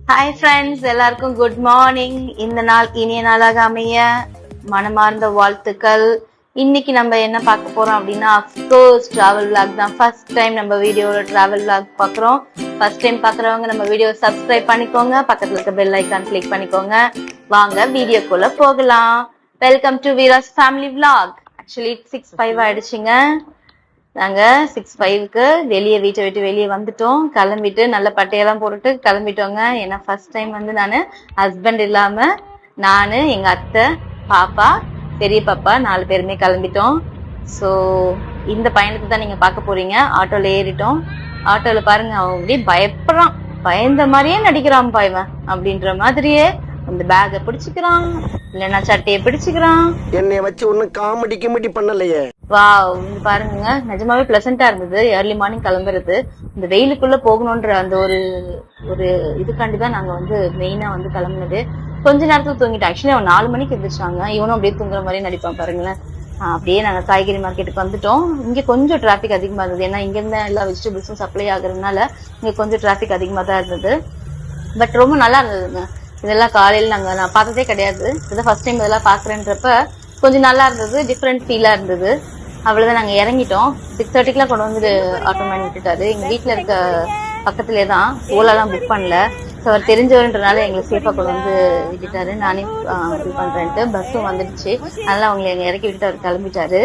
Hi friends, எல்லாருக்கும் good morning. இந்த நாள் இனிய நாளாக அமைய மனமார்ந்த வாழ்த்துக்கள். இன்னைக்கு நம்ம என்ன பார்க்க போறோம் அப்படின்னா, அஃப்கோர்ஸ் டிராவல் விளாக் தான். ஃபர்ஸ்ட் டைம் நம்ம வீடியோல டிராவல் விளாக் பார்க்குறோம். ஃபர்ஸ்ட் டைம் பார்க்குறவங்க நம்ம வீடியோ சப்ஸ்கிரைப் பண்ணிக்கோங்க, பக்கத்துல இருக்க பெல் ஐக்கான் கிளிக் பண்ணிக்கோங்க. வாங்க வீடியோக்குள்ள போகலாம். Welcome to Veera's family vlog. Actually 6:05 ஆயிடுச்சுங்க. நாங்க 6:05க்கு வீட்டை விட்டு வெளியே வந்துட்டோம். கிளம்பிட்டு நல்ல பட்டையெல்லாம் போட்டுட்டு கிளம்பிட்டோங்க. ஏன்னா ஃபர்ஸ்ட் டைம் வந்து நானு ஹஸ்பண்ட் இல்லாம நானு, எங்க அத்தை, பாப்பா, பெரிய பாப்பா 4 பேருமே கிளம்பிட்டோம். ஸோ இந்த பயணத்தை தான் நீங்க பார்க்க போறீங்க. ஆட்டோல ஏறிட்டோம். ஆட்டோல பாருங்க, அவன் அப்படியே பயப்படுறான். பயந்த மாதிரியே நடிக்கிறான்ப்பா இவன் அப்படின்ற மாதிரியே. அந்த பேக பிடிச்சுக்கிறான், இல்லைன்னா சட்டையை பிடிச்சுக்கிறான். என்னை வச்சு ஒன்னும் காமெடி கிமெடி பண்ணலையே. வாவ், இங்க பாருங்க, நிஜமாவே பிளசண்டா இருந்தது. ஏர்லி மார்னிங் கிளம்புறது, இந்த வெயிலுக்குள்ள போகணும்ன்ற அந்த ஒரு இதுக்காண்டிதான் நாங்க வந்து மெயினா வந்து கிளம்புனது. கொஞ்ச நேரத்துல தூங்கிட்டோம். ஆக்சுவலி அவன் 4 மணிக்கு எந்திரிச்சாங்க. இவனும் அப்படியே தூங்குற மாதிரி நடிப்பான் பாருங்களேன். அப்படியே நாங்க காய்கறி மார்க்கெட்டுக்கு வந்துட்டோம். இங்க கொஞ்சம் டிராபிக் அதிகமா இருந்தது. ஏன்னா இங்க இருந்தா எல்லா வெஜிடபிள்ஸும் சப்ளை ஆகுறதுனால இங்க கொஞ்சம் டிராபிக் அதிகமா தான் இருந்தது. பட் ரொம்ப நல்லா இருந்ததுங்க. இதெல்லாம் காலையில் நான் பார்த்ததே கிடையாது. இதான் ஃபர்ஸ்ட் டைம் இதெல்லாம் பாக்குறேன்றப்ப கொஞ்சம் நல்லா இருந்தது, டிஃப்ரெண்ட் ஃபீலா இருந்தது. அவ்வளவுதான், நாங்க இறங்கிட்டோம். 6:30க்குலாம் கொண்டு வந்து ஆட்டோமேன் விட்டுட்டாரு. எங்க வீட்டுல இருக்க பக்கத்துலேயே தான். ஓலாலாம் புக் பண்ணல. ஸோ அவர் தெரிஞ்சவர்ன்றனால எங்களை சேஃபா கொண்டு வந்து விட்டுட்டாரு. நானே இது பண்றேன்ட்டு பஸ்ஸும் வந்துடுச்சு. அதனால அவங்களை எங்க இறக்கி விட்டுட்டு அவர் கிளம்பிட்டாரு.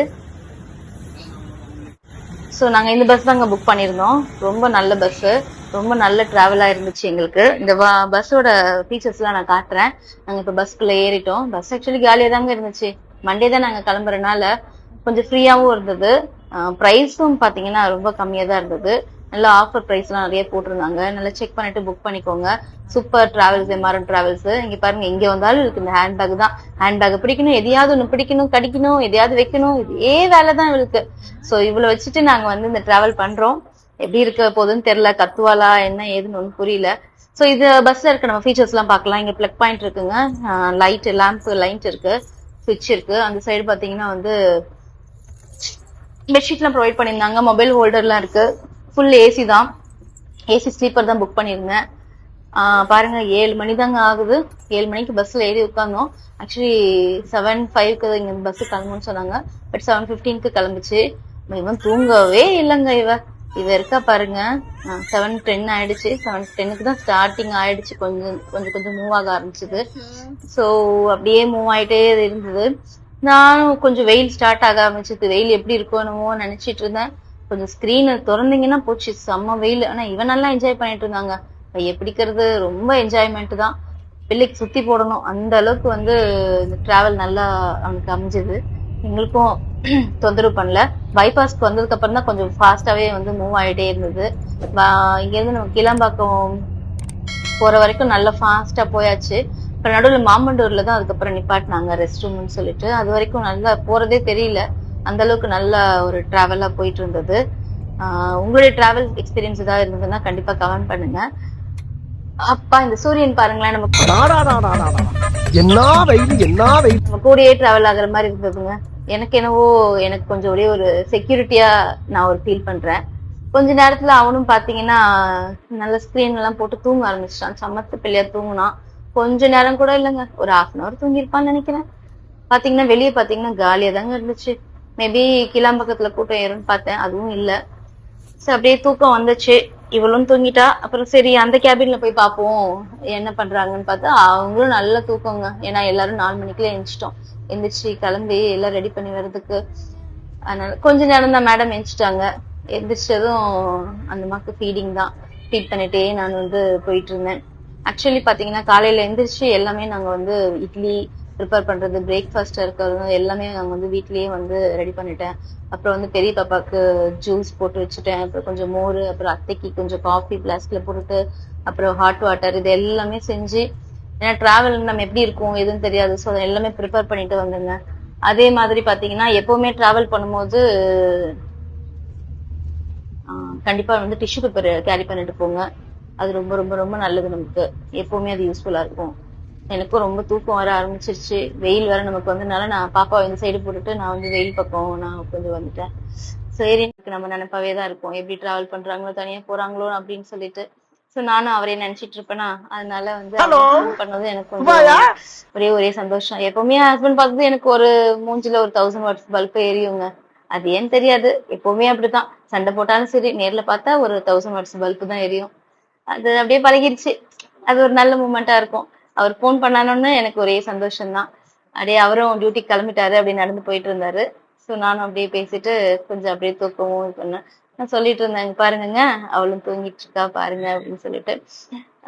ஸோ நாங்க இந்த பஸ் தாங்க புக் பண்ணியிருந்தோம். ரொம்ப நல்ல பஸ், ரொம்ப நல்ல டிராவலா இருந்துச்சு எங்களுக்கு. இந்த பஸ்ஸோட ஃபீச்சர்ஸ் எல்லாம் நான் காட்டுறேன். நாங்க இப்ப பஸ்க்குள்ள ஏறிட்டோம். பஸ் ஆக்சுவலி காலியா தாங்க இருந்துச்சு. மண்டே தான் நாங்க கிளம்புறதுனால கொஞ்சம் ஃப்ரீயாவும் இருந்தது. ப்ரைஸும் பாத்தீங்கன்னா ரொம்ப கம்மியா தான் இருந்தது. நல்ல ஆஃபர் ப்ரைஸ் எல்லாம் நிறைய போட்டிருந்தாங்க. நல்லா செக் பண்ணிட்டு புக் பண்ணிக்கோங்க. Super travels, MRN travels. இங்க பாருங்க, எங்க வந்தாலும் இருக்கு இந்த ஹேண்ட்பேக் தான். ஹேண்ட்பேக் பிடிக்கணும், எதையாவது ஒண்ணு பிடிக்கணும், கடிக்கணும், எதையாவது வைக்கணும், இதே வேலை தான் இவளுக்கு. சோ இவ்வளவு வச்சுட்டு நாங்க வந்து இந்த டிராவல் பண்றோம். எப்படி இருக்க போகுதுன்னு தெரியல. கத்துவாலா என்ன ஏதுன்னு ஒன்றும் புரியல. ஸோ இது பஸ்ல இருக்க நம்ம ஃபீச்சர்ஸ் எல்லாம் பார்க்கலாம். இங்க பிளக் பாயிண்ட் இருக்குங்க, லைட், லேம்ப் லைட் இருக்கு, சுவிட்ச் இருக்கு. அந்த சைடு பாத்தீங்கன்னா வந்து பெட்ஷீட் எல்லாம் ப்ரொவைட் பண்ணியிருந்தாங்க. மொபைல் ஹோல்டர்லாம் இருக்கு. ஃபுல் ஏசி தான். ஏசி ஸ்லீப்பர் தான் புக் பண்ணியிருந்தேன். பாருங்க, 7 மணி தாங்க ஆகுது. 7 மணிக்கு பஸ்ல ஏறி உட்கார்ந்தோம். ஆக்சுவலி 7:05க்கு இங்க பஸ் கிளம்புன்னு சொன்னாங்க. பட் 7:15க்கு கிளம்புச்சு. இவன் தூங்கவே இல்லைங்க. இவ இருக்கா பாருங்க. 7:10 ஆயிடுச்சு. 7:10க்கு தான் ஸ்டார்டிங் ஆயிடுச்சு. கொஞ்சம் மூவ் ஆக ஆரம்பிச்சது. ஸோ அப்படியே மூவ் ஆயிட்டே இருந்தது. நானும் கொஞ்சம் வெயில் ஸ்டார்ட் ஆக ஆரம்பிச்சது. வெயில் எப்படி இருக்கணுமோ நினைச்சிட்டு இருந்தேன். கொஞ்சம் ஸ்கிரீனை திறந்தீங்கன்னா போச்சு, செம்ம வெயில். ஆனா இவன் நல்லா என்ஜாய் பண்ணிட்டு இருந்தாங்க. பிடிக்கிறது ரொம்ப என்ஜாய்மெண்ட் தான். பிள்ளைக்கு சுத்தி போடணும் அந்த அளவுக்கு வந்து இந்த டிராவல் நல்லா அவனுக்கு அமைஞ்சது. எங்களுக்கும் தொந்தரவு பண்ணல. பைபாஸ்க்கு வந்ததுக்கு அப்புறம் தான் கொஞ்சம் ஃபாஸ்டாவே வந்து மூவ் ஆகிட்டே இருந்தது. இங்க இருந்து நம்ம கிளம்பாக்கம் போற வரைக்கும் நல்லா ஃபாஸ்டா போயாச்சு. அப்புறம் நடுவில் மாமண்டூர்ல தான் அதுக்கப்புறம் நிப்பாட்டினாங்க ரெஸ்ட் ரூம்னு சொல்லிட்டு. அது வரைக்கும் நல்லா போறதே தெரியல. அந்த அளவுக்கு நல்ல ஒரு டிராவலா போயிட்டு இருந்தது. உங்களுடைய டிராவல் எக்ஸ்பீரியன்ஸ் ஏதாவது இருந்ததுன்னா கண்டிப்பா கமெண்ட் பண்ணுங்க. அப்பா, இந்த சூரியன் பாருங்களேன், நம்ம கூடயே டிராவல் ஆகுற மாதிரி இருந்ததுங்க. எனக்கு என்னவோ எனக்கு கொஞ்சம் ஒரே ஒரு செக்யூரிட்டியா நான் ஒரு ஃபீல் பண்றேன். கொஞ்ச நேரத்துல அவனும் பாத்தீங்கன்னா நல்ல ஸ்கிரீன் எல்லாம் போட்டு தூங்க ஆரம்பிச்சிட்டான். சமத்து பிள்ளையா தூங்குனான். கொஞ்ச நேரம் கூட இல்லைங்க, ஒரு 1/2 hour தூங்கிருப்பான்னு நினைக்கிறேன். பாத்தீங்கன்னா வெளியே பாத்தீங்கன்னா காலியா தாங்க இருந்துச்சு. மேபி கிளாம்பக்கத்துல கூட்டம் ஏறும்னு பார்த்தேன், அதுவும் இல்ல. சரி, அப்படியே தூக்கம் வந்துச்சு. இவளும் தூங்கிட்டா. அப்புறம் சரி அந்த கேபின்ல போய் பார்ப்போம் என்ன பண்றாங்கன்னு பார்த்தா அவங்களும் நல்ல தூக்கங்க. ஏன்னா எல்லாரும் 4 மணிக்குள்ள எந்திரிச்சிட்டோம். எந்திரிச்சு கிளம்பி எல்லாம் ரெடி பண்ணி வர்றதுக்கு. அதனால கொஞ்ச நேரம் தான் மேடம் எந்திரிச்சிட்டாங்க. எந்திரிச்சதும் அந்த அம்மாக்கு ஃபீடிங் தான். ஃபீட் பண்ணிட்டே நான் வந்து போயிட்டு இருந்தேன். ஆக்சுவலி பாத்தீங்கன்னா காலையில எந்திரிச்சு எல்லாமே நாங்க வந்து இட்லி ப்ரிப்பேர் பண்றது, பிரேக்ஃபாஸ்ட் இருக்கிறது எல்லாமே நாங்க வந்து வீட்லயே வந்து ரெடி பண்ணிட்டேன். அப்புறம் வந்து பெரிய பாப்பாக்கு ஜூஸ் போட்டு வச்சுட்டேன். அப்புறம் கொஞ்சம் மோர், அப்புறம் அத்தைக்கு கொஞ்சம் காஃபி பிளாஸ்க்ல போட்டுட்டு, அப்புறம் ஹாட் வாட்டர், இது எல்லாமே செஞ்சு, ஏன்னா டிராவல் நம்ம எப்படி இருக்கும் எதுவும் தெரியாது. ஸோ எல்லாமே ப்ரிப்பேர் பண்ணிட்டு வந்துங்க. அதே மாதிரி பாத்தீங்கன்னா எப்பவுமே டிராவல் பண்ணும்போது கண்டிப்பா வந்து டிஷ்யூ பேப்பர் கேரி பண்ணிட்டு போங்க. அது ரொம்ப ரொம்ப ரொம்ப நல்லது. நமக்கு எப்பவுமே அது யூஸ்ஃபுல்லா இருக்கும். எனக்கும் ரொம்ப தூக்கம் வர ஆரம்பிச்சிருச்சு. வெயில் வேற நமக்கு வந்ததுனால நான் பாப்பாவை இந்த சைடு போட்டுட்டு நான் வந்து வெயில் பக்கம் நான் கொஞ்சம் வந்துட்டேன். சரி, நம்ம நினைப்பாவே தான் இருக்கும் எப்படி டிராவல் பண்றாங்களோ, தனியா போறாங்களோ அப்படின்னு சொல்லிட்டு. சோ நானும் அவரே நினைச்சிட்டு இருப்பேனா, அதனால வந்து phone பண்ணது எனக்கு கொஞ்சம் ஒரே சந்தோஷம். எப்பவுமே ஹஸ்பண்ட் பார்த்தது எனக்கு ஒரு மூஞ்சில ஒரு 1000 வாட்ஸ் பல்ப் எரியுங்க. அது ஏன்னு தெரியாது, எப்பவுமே அப்படித்தான். சண்டை போட்டாலும் சரி, நேர்ல பார்த்தா ஒரு 1000 வாட்ஸ் பல்ப் தான் எரியும். அது அப்படியே பழகிடுச்சு. அது ஒரு நல்ல மூமெண்டா இருக்கும். அவர் ஃபோன் பண்ணானோன்னு எனக்கு ஒரே சந்தோஷம் தான். அப்படியே அவரும் டியூட்டிக்கு கிளம்பிட்டாரு, அப்படியே நடந்து போயிட்டு இருந்தாரு. சோ நானும் அப்படியே பேசிட்டு கொஞ்சம் அப்படியே தூக்கவும் இது பண்ணேன். நான் சொல்லிட்டு இருந்தேன், "இங்க பாருங்கங்க, அவளும் தூங்கிட்டு இருக்கா பாருங்க" அப்படின்னு சொல்லிட்டு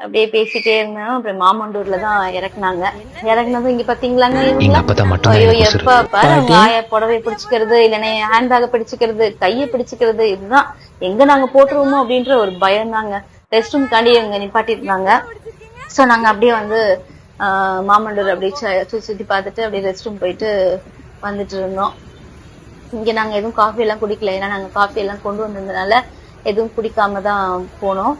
அப்படியே பேசிட்டே இருந்தேன். அப்புறம் மாமண்டூர்ல தான் இறக்குனாங்க. இறக்குனதும் இங்க பாத்தீங்களாங்க இவங்கள, ஐயோ எப்ப பாரு அவங்க ஆயா புடவை பிடிச்சுக்கிறது, இல்லைன்னா ஹேண்ட் பேக்கை பிடிச்சுக்கிறது, கையை பிடிச்சுக்கிறது, இதுதான். எங்க நாங்க போட்டுருவோமோ அப்படின்ற ஒரு பயம் தாங்க. ரெஸ்ட் ரூம் காண்டி இவங்க நிப்பாட்டி இருந்தாங்க. சோ நாங்க அப்படியே வந்து மாமண்டூர் அப்படியே சுத்தி பார்த்துட்டு அப்படியே ரெஸ்ட் ரூம் போயிட்டு வந்துட்டு இருந்தோம். இங்க நாங்க எதுவும் காஃபி எல்லாம் குடிக்கல, ஏன்னா நாங்க காஃபி எல்லாம் கொண்டு வந்ததுனால எதுவும் குடிக்காம தான் போனோம்.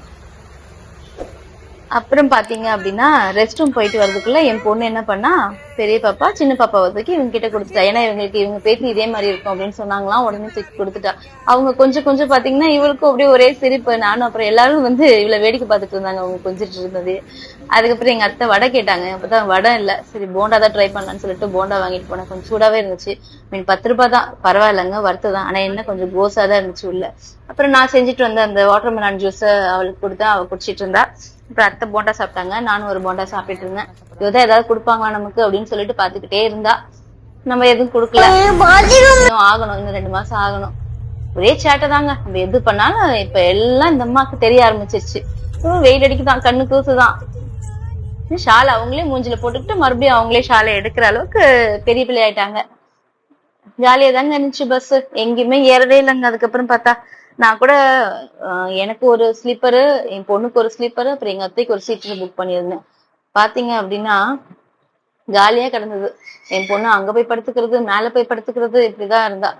அப்புறம் பாத்தீங்க அப்படின்னா ரெஸ்ட் ரூம் போயிட்டு வரதுக்குள்ள என் பொண்ணு என்ன பண்ணா, பெரிய பாப்பா சின்ன பாப்பா தூக்கி இவங்க கிட்ட கொடுத்துட்டா. ஏன்னா இவங்க பேத்தி இதே மாதிரி இருக்கும் அப்படின்னு சொன்னாங்களாம். உடனே தூக்கி கொடுத்துட்டா. அவங்க கொஞ்சம் பாத்தீங்கன்னா இவளுக்கும் அப்படியே ஒரே சிரிப்பு. நானும் அப்புறம் எல்லாரும் வந்து இவளை வேடிக்கை பார்த்துட்டு இருந்தாங்க, அவங்க கொஞ்சிட்டு இருந்தது. அதுக்கப்புறம் எங்க அத்தை வடை கேட்டாங்க. அப்பதான் வடை இல்ல, சரி போண்டா தான் ட்ரை பண்ணலான்னு சொல்லிட்டு போண்டா வாங்கிட்டு போனேன். கொஞ்சம் சூடாவே இருந்துச்சு. 10 ரூபாய் தான், பரவாயில்லைங்க, வறுத்துதான். ஆனா என்ன கொஞ்சம் கோஸா தான் இருந்துச்சு உள்ள. அப்புறம் நான் செஞ்சுட்டு வந்த அந்த வாட்டர்மெலன் ஜூஸ் அவளுக்கு கொடுத்தா, அவ குடிச்சிட்டு இருந்தா. அப்புறம் அத்தை போண்டா சாப்பிட்டாங்க, நானும் ஒரு போண்டா சாப்பிட்டு இருந்தேன். இதுதான் ஏதாவது கொடுப்பாங்களா நமக்கு அப்படின்னு சொல்லிட்டு பாத்துக்கிட்டே இருந்தா. நம்ம எதுவும் கொடுக்கல. இன்னும் ஆகணும், இன்னும் 2 மாசம் ஆகணும். ஒரே சேட்டை தாங்க. நம்ம எது பண்ணாலும் இப்ப எல்லாம் இந்த அம்மாக்கு தெரிய ஆரம்பிச்சிருச்சு. வெயில் அடிக்குதான், கண்ணு கூசுதான். ஷாலை அவங்களே மூஞ்சில போட்டுக்கிட்டு மறுபடியும் அவங்களே ஷாலை எடுக்கிற அளவுக்கு பெரிய பிள்ளை ஆயிட்டாங்க. ஜாலியா தாங்க இருந்துச்சு பஸ். எங்கேயுமே ஏறவே இல்லைங்க. அதுக்கப்புறம் பார்த்தா நான் கூட எனக்கு ஒரு ஸ்லீப்பரு, என் பொண்ணுக்கு ஒரு ஸ்லீப்பரு, அப்புறம் எங்க அத்தைக்கு ஒரு சீட்டு புக் பண்ணியிருந்தேன். பாத்தீங்க அப்படின்னா ஜாலியா கிடந்தது. என் பொண்ணு அங்க போய் படுத்துக்கிறது, மேல போய் படுத்துக்கிறது, இப்படிதான் இருந்தா.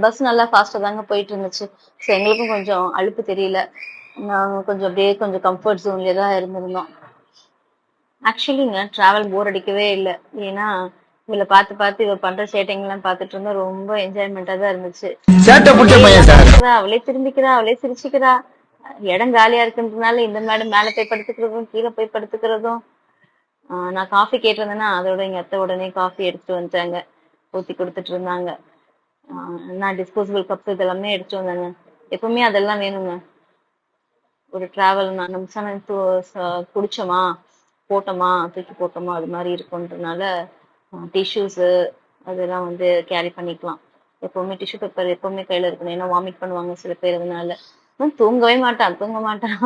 பஸ் நல்லா ஃபாஸ்டா தாங்க போயிட்டு இருந்துச்சு. ஸோ எங்களுக்கும் கொஞ்சம் அலுப்பு தெரியல. நாங்க கொஞ்சம் அப்படியே கொஞ்சம் கம்ஃபர்ட் ஜோன்லயே தான் இருந்திருந்தோம். ஆக்சுவலிங்க டிராவல் போர் அடிக்கவே இல்லை. ஏன்னா இவளை பார்த்து இவ பண்ற சேட்டைங்கெல்லாம் பார்த்துட்டு இருந்தா ரொம்ப என்ஜாய்மெண்டா தான் இருந்துச்சு. அவளே திரும்பிக்கிறா, அவளே சிரிச்சுக்கிறா. இடம் காலியா இருக்குன்றதுனால இந்த மேல போய் படுத்துக்கிறதும், கீழே போய் படுத்துக்கிறதும். நான் காஃபி கேட்டிருந்தேன்னா அதோட எங்க அத்தை உடனே காஃபி எடுத்துட்டு வந்துட்டாங்க, ஊத்தி கொடுத்துட்டு இருந்தாங்க. நான் டிஸ்போசபிள் கப்ஸ் இதெல்லாமே எடுத்துட்டு வந்தாங்க. எப்பவுமே அதெல்லாம் வேணுங்க. ஒரு டிராவல் நம்ம குடிச்சோமா போட்டோமா தூக்கி போட்டோமா அது மாதிரி இருக்குன்றதுனால டிஷ்யூஸ் அதெல்லாம் வந்து கேரி பண்ணிக்கலாம். எப்பவுமே டிஷ்யூ பேப்பர் எப்பவுமே கையில இருக்கணும். ஏன்னா வாமிட் பண்ணுவாங்க சில பேர். அதனால தூங்க மாட்டான்.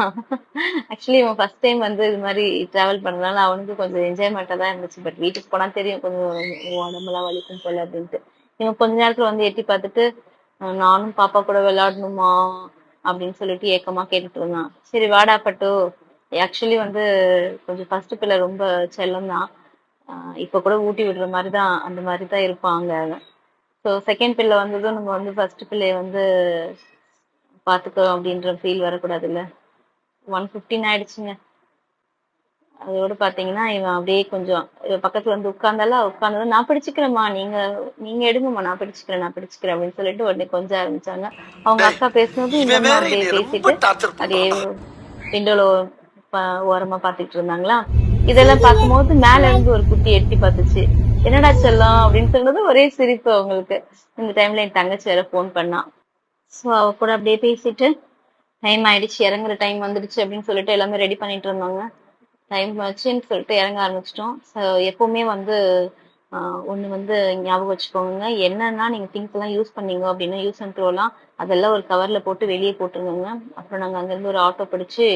ஆக்சுவலி இவன் ஃபர்ஸ்ட் டைம் வந்து இது மாதிரி டிராவல் பண்ணதுனால அவனுக்கு கொஞ்சம் என்ஜாய்மெண்டா தான் இருந்துச்சு. பட் வீட்டுக்கு போனா தெரியும் கொஞ்சம் உடம்பெல்லாம் வலிக்கும் போல அப்படின்ட்டு. இவன் கொஞ்ச நேரத்துல வந்து எட்டி பார்த்துட்டு நானும் பாப்பா கூட விளையாடணுமா அப்படின்னு சொல்லிட்டு ஏக்கமா கேட்டுட்டு இருந்தான். சரி வாடா பட்டு. ஆக்சுவலி வந்து கொஞ்சம் ஃபர்ஸ்ட் பிள்ளை ரொம்ப செல்லம் தான். இப்ப கூட ஊட்டி விடுற மாதிரிதான், அந்த மாதிரிதான் இருப்பாங்க. ஸோ செகண்ட் பிள்ளை வந்ததும் நம்ம வந்து ஃபர்ஸ்ட் பிள்ளைய வந்து பாத்துக்கிறோம் அப்படின்ற ஃபீல் வரக்கூடாதுல்ல. 1:15 ஆயிடுச்சுங்க. அதோட பாத்தீங்கன்னா இவன் அப்படியே கொஞ்சம் பக்கத்துல வந்து உட்கார்ந்ததும் நான் பிடிச்சுக்கிறேம்மா, நீங்க எடுங்கம்மா, நான் பிடிச்சுக்கிறேன் அப்படின்னு சொல்லிட்டு உடனே கொஞ்சம் ஆரம்பிச்சாங்க. அவங்க அக்கா பேசுனதும் இந்த அம்மா அப்படியே பேசிட்டு அப்படியே விண்டோல ஓரமா பாத்துக்கிட்டு இருந்தாங்களா. இதெல்லாம் பார்க்கும்போது மேல இருந்து ஒரு குட்டி எட்டி பார்த்துச்சு. என்னடா செல்லம் அப்படின்னு சொன்னது ஒரே சிரிப்பு அவங்களுக்கு. இந்த டைம்ல என் தங்கச்சி வேற போன் பண்ணா. சோ அவ கூட அப்படியே பேசிட்டு டைம் ஆயிடுச்சு, இறங்குற டைம் வந்துடுச்சு அப்படின்னு சொல்லிட்டு எல்லாமே ரெடி பண்ணிட்டு இருந்தாங்க. டைம் ஆச்சுன்னு சொல்லிட்டு இறங்க ஆரம்பிச்சிட்டோம். எப்பவுமே வந்து ஒண்ணு வந்து ஞாபகம் வச்சுக்கோங்க, என்னன்னா நீங்க திங்ஸ் எல்லாம் யூஸ் பண்ணீங்க அப்படின்னா யூஸ் அண்ட் த்ரோலாம் அதெல்லாம் ஒரு கவர்ல போட்டு வெளியே போட்டுருங்க. அப்புறம் நாங்க அங்கிருந்து ஒரு ஆட்டோ பிடிச்சு,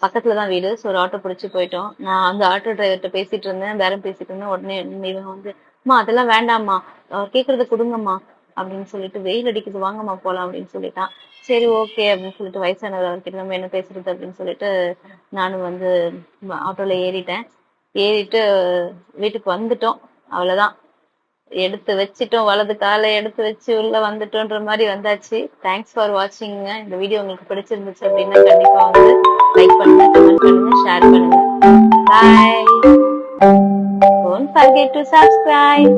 பக்கத்துலதான் வீடு, ஸோ ஒரு ஆட்டோ பிடிச்சு போயிட்டோம். நான் அந்த ஆட்டோ டிரைவர்கிட்ட பேசிட்டு இருந்தேன், பேரம் பேசிட்டு இருந்தேன். உடனே இவங்க வந்து அம்மா அதெல்லாம் வேண்டாம்மா, அவர் கேக்குறத கொடுங்கம்மா அப்படின்னு சொல்லிட்டு, வெயில் அடிக்குது வாங்கம்மா போலாம் அப்படின்னு சொல்லிட்டான். சரி ஓகே அப்படின்னு சொல்லிட்டு வயசானவர் அவர்கிட்ட நம்ம என்ன பேசுறது அப்படின்னு சொல்லிட்டு நானும் வந்து ஆட்டோல ஏறிட்டு வீட்டுக்கு வந்துட்டோம். அவ்வளவுதான், எடுத்து வச்சுட்டோம், வலது காலை எடுத்து வச்சு உள்ள வந்துட்டோன்ற மாதிரி வந்தாச்சு. Thanks for வாட்சிங்க. இந்த வீடியோ உங்களுக்கு பிடிச்சிருந்துச்சு அப்படின்னா கண்டிப்பா வந்து லைக் பண்ணுங்க, கமெண்ட் பண்ணுங்க, ஷேர் பண்ணுங்க. பாய். Don't forget to subscribe.